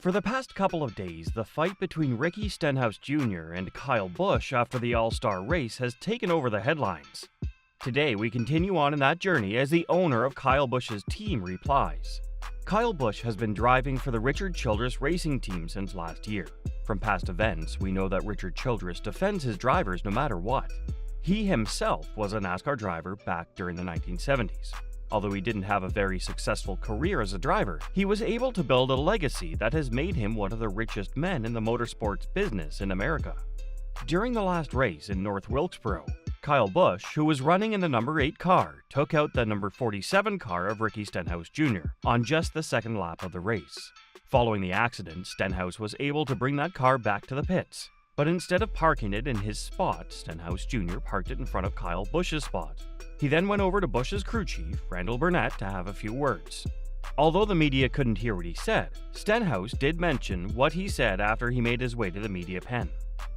For the past couple of days, the fight between Ricky Stenhouse Jr. and Kyle Busch after the All-Star race has taken over the headlines. Today, we continue on in that journey as the owner of Kyle Busch's team replies. Kyle Busch has been driving for the Richard Childress racing team since last year. From past events, we know that Richard Childress defends his drivers no matter what. He himself was a NASCAR driver back during the 1970s. Although he didn't have a very successful career as a driver, he was able to build a legacy that has made him one of the richest men in the motorsports business in America. During the last race in North Wilkesboro, Kyle Busch, who was running in the number 8 car, took out the number 47 car of Ricky Stenhouse Jr. on just the second lap of the race. Following the accident, Stenhouse was able to bring that car back to the pits. But instead of parking it in his spot, Stenhouse Jr. parked it in front of Kyle Busch's spot. He then went over to Busch's crew chief, Randall Burnett, to have a few words. Although the media couldn't hear what he said, Stenhouse did mention what he said after he made his way to the media pen.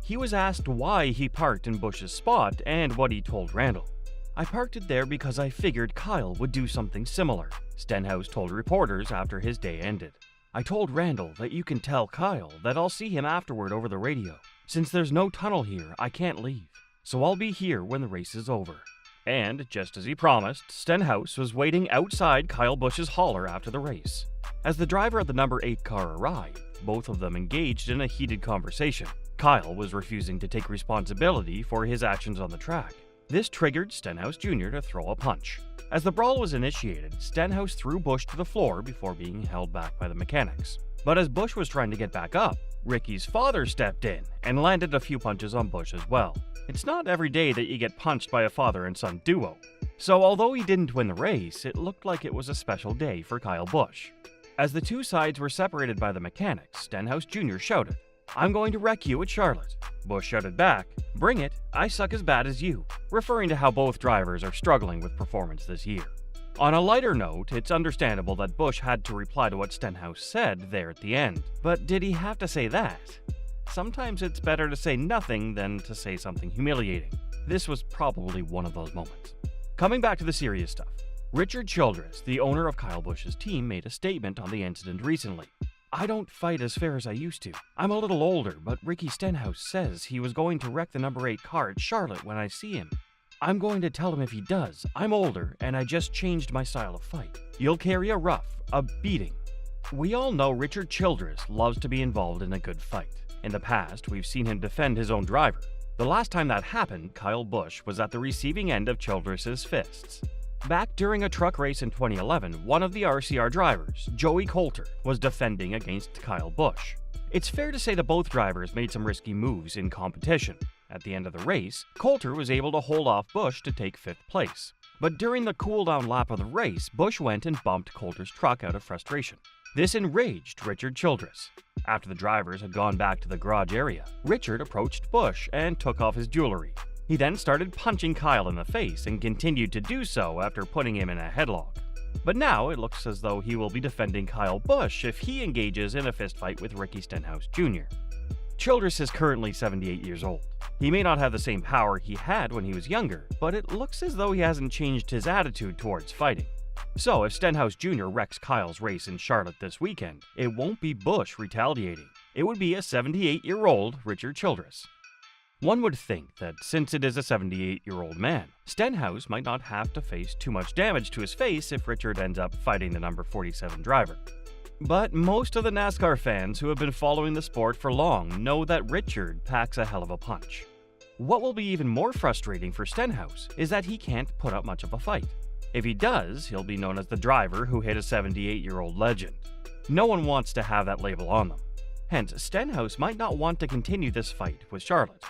He was asked why he parked in Busch's spot and what he told Randall. "I parked it there because I figured Kyle would do something similar," Stenhouse told reporters after his day ended. "I told Randall that you can tell Kyle that I'll see him afterward over the radio. Since there's no tunnel here, I can't leave, so I'll be here when the race is over." And, just as he promised, Stenhouse was waiting outside Kyle Busch's hauler after the race. As the driver of the number 8 car arrived, both of them engaged in a heated conversation. Kyle was refusing to take responsibility for his actions on the track. This triggered Stenhouse Jr. to throw a punch. As the brawl was initiated, Stenhouse threw Busch to the floor before being held back by the mechanics. But as Busch was trying to get back up, Ricky's father stepped in and landed a few punches on Busch as well. It's not every day that you get punched by a father and son duo. So although he didn't win the race, it looked like it was a special day for Kyle Busch. As the two sides were separated by the mechanics, Stenhouse Jr. shouted, "I'm going to wreck you at Charlotte." Busch shouted back, "Bring it, I suck as bad as you," referring to how both drivers are struggling with performance this year. On a lighter note, it's understandable that Busch had to reply to what Stenhouse said there at the end. But did he have to say that? Sometimes it's better to say nothing than to say something humiliating. This was probably one of those moments. Coming back to the serious stuff, Richard Childress, the owner of Kyle Busch's team, made a statement on the incident recently. "I don't fight as fair as I used to. I'm a little older, but Ricky Stenhouse says he was going to wreck the number 8 car at Charlotte when I see him. I'm going to tell him if he does. I'm older, and I just changed my style of fight. You'll carry a rough, a beating." We all know Richard Childress loves to be involved in a good fight. In the past, we've seen him defend his own driver. The last time that happened, Kyle Busch was at the receiving end of Childress's fists. Back during a truck race in 2011, one of the RCR drivers, Joey Coulter, was defending against Kyle Busch. It's fair to say that both drivers made some risky moves in competition. At the end of the race, Coulter was able to hold off Busch to take 5th place. But during the cool-down lap of the race, Busch went and bumped Coulter's truck out of frustration. This enraged Richard Childress. After the drivers had gone back to the garage area, Richard approached Busch and took off his jewelry. He then started punching Kyle in the face and continued to do so after putting him in a headlock. But now it looks as though he will be defending Kyle Busch if he engages in a fistfight with Ricky Stenhouse Jr. Childress is currently 78 years old. He may not have the same power he had when he was younger, but it looks as though he hasn't changed his attitude towards fighting. So if Stenhouse Jr. wrecks Kyle's race in Charlotte this weekend, it won't be Busch retaliating. It would be a 78-year-old Richard Childress. One would think that since it is a 78-year-old man, Stenhouse might not have to face too much damage to his face if Richard ends up fighting the number 47 driver. But most of the NASCAR fans who have been following the sport for long know that Richard packs a hell of a punch. What will be even more frustrating for Stenhouse is that he can't put up much of a fight. If he does, he'll be known as the driver who hit a 78-year-old legend. No one wants to have that label on them. Hence, Stenhouse might not want to continue this fight with Charlotte.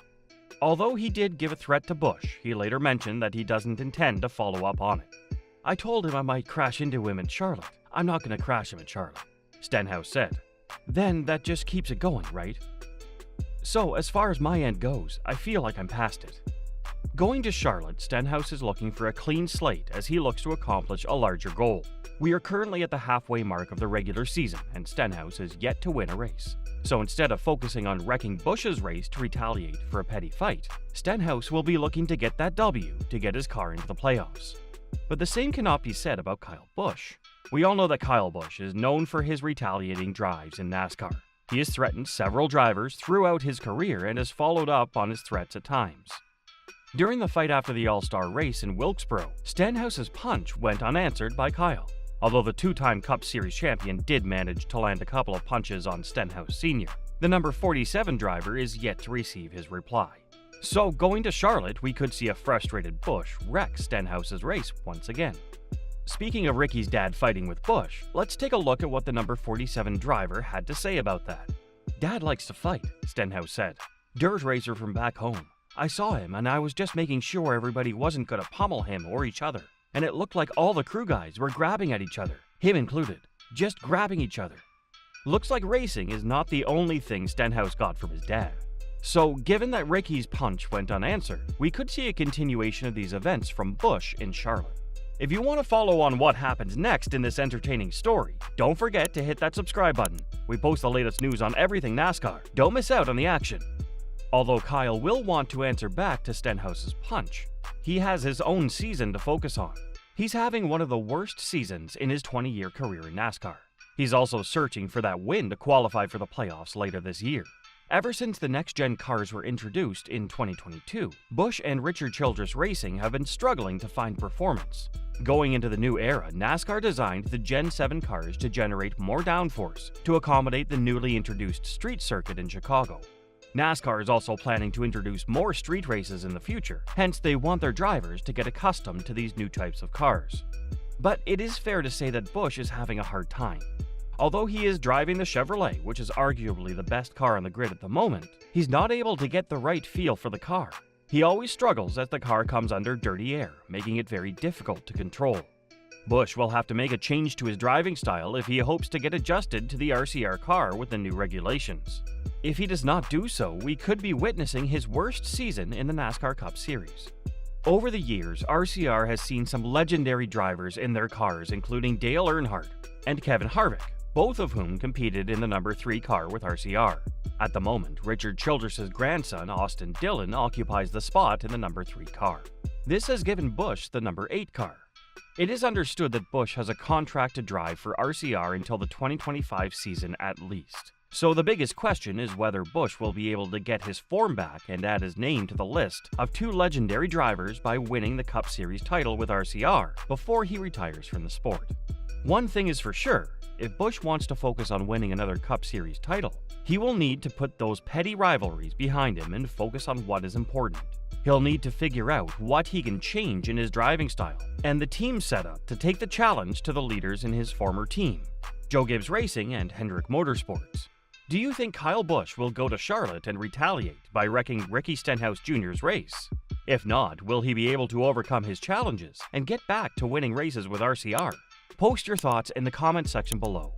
Although he did give a threat to Busch, he later mentioned that he doesn't intend to follow up on it. "I told him I might crash into him in Charlotte. I'm not going to crash him in Charlotte," Stenhouse said. "Then that just keeps it going, right? So as far as my end goes, I feel like I'm past it." Going to Charlotte, Stenhouse is looking for a clean slate as he looks to accomplish a larger goal. We are currently at the halfway mark of the regular season, and Stenhouse has yet to win a race. So instead of focusing on wrecking Busch's race to retaliate for a petty fight, Stenhouse will be looking to get that W to get his car into the playoffs. But the same cannot be said about Kyle Busch. We all know that Kyle Busch is known for his retaliating drives in NASCAR. He has threatened several drivers throughout his career and has followed up on his threats at times. During the fight after the All-Star race in Wilkesboro, Stenhouse's punch went unanswered by Kyle. Although the two-time Cup Series champion did manage to land a couple of punches on Stenhouse Sr., the number 47 driver is yet to receive his reply. So going to Charlotte, we could see a frustrated Busch wreck Stenhouse's race once again. Speaking of Ricky's dad fighting with Busch, let's take a look at what the number 47 driver had to say about that. "Dad likes to fight," Stenhouse said. "Dirt racer from back home. I saw him and I was just making sure everybody wasn't gonna pummel him or each other. And it looked like all the crew guys were grabbing at each other, him included, just grabbing each other." Looks like racing is not the only thing Stenhouse got from his dad. So, given that Ricky's punch went unanswered, we could see a continuation of these events from Busch in Charlotte. If you want to follow on what happens next in this entertaining story, don't forget to hit that subscribe button. We post the latest news on everything NASCAR. Don't miss out on the action. Although Kyle will want to answer back to Stenhouse's punch, he has his own season to focus on. He's having one of the worst seasons in his 20-year career in NASCAR. He's also searching for that win to qualify for the playoffs later this year. Ever since the next-gen cars were introduced in 2022, Busch and Richard Childress Racing have been struggling to find performance. Going into the new era, NASCAR designed the Gen 7 cars to generate more downforce to accommodate the newly introduced street circuit in Chicago. NASCAR is also planning to introduce more street races in the future, hence they want their drivers to get accustomed to these new types of cars. But it is fair to say that Busch is having a hard time. Although he is driving the Chevrolet, which is arguably the best car on the grid at the moment, he's not able to get the right feel for the car. He always struggles as the car comes under dirty air, making it very difficult to control. Busch will have to make a change to his driving style if he hopes to get adjusted to the RCR car with the new regulations. If he does not do so, we could be witnessing his worst season in the NASCAR Cup Series. Over the years, RCR has seen some legendary drivers in their cars, including Dale Earnhardt and Kevin Harvick, both of whom competed in the number 3 car with RCR. At the moment, Richard Childress' grandson, Austin Dillon, occupies the spot in the number 3 car. This has given Busch the number 8 car. It is understood that Busch has a contract to drive for RCR until the 2025 season at least. So the biggest question is whether Busch will be able to get his form back and add his name to the list of 2 legendary drivers by winning the Cup Series title with RCR before he retires from the sport. One thing is for sure, if Busch wants to focus on winning another Cup Series title, he will need to put those petty rivalries behind him and focus on what is important. He'll need to figure out what he can change in his driving style and the team setup to take the challenge to the leaders in his former team, Joe Gibbs Racing and Hendrick Motorsports. Do you think Kyle Busch will go to Charlotte and retaliate by wrecking Ricky Stenhouse Jr.'s race? If not, will he be able to overcome his challenges and get back to winning races with RCR? Post your thoughts in the comment section below.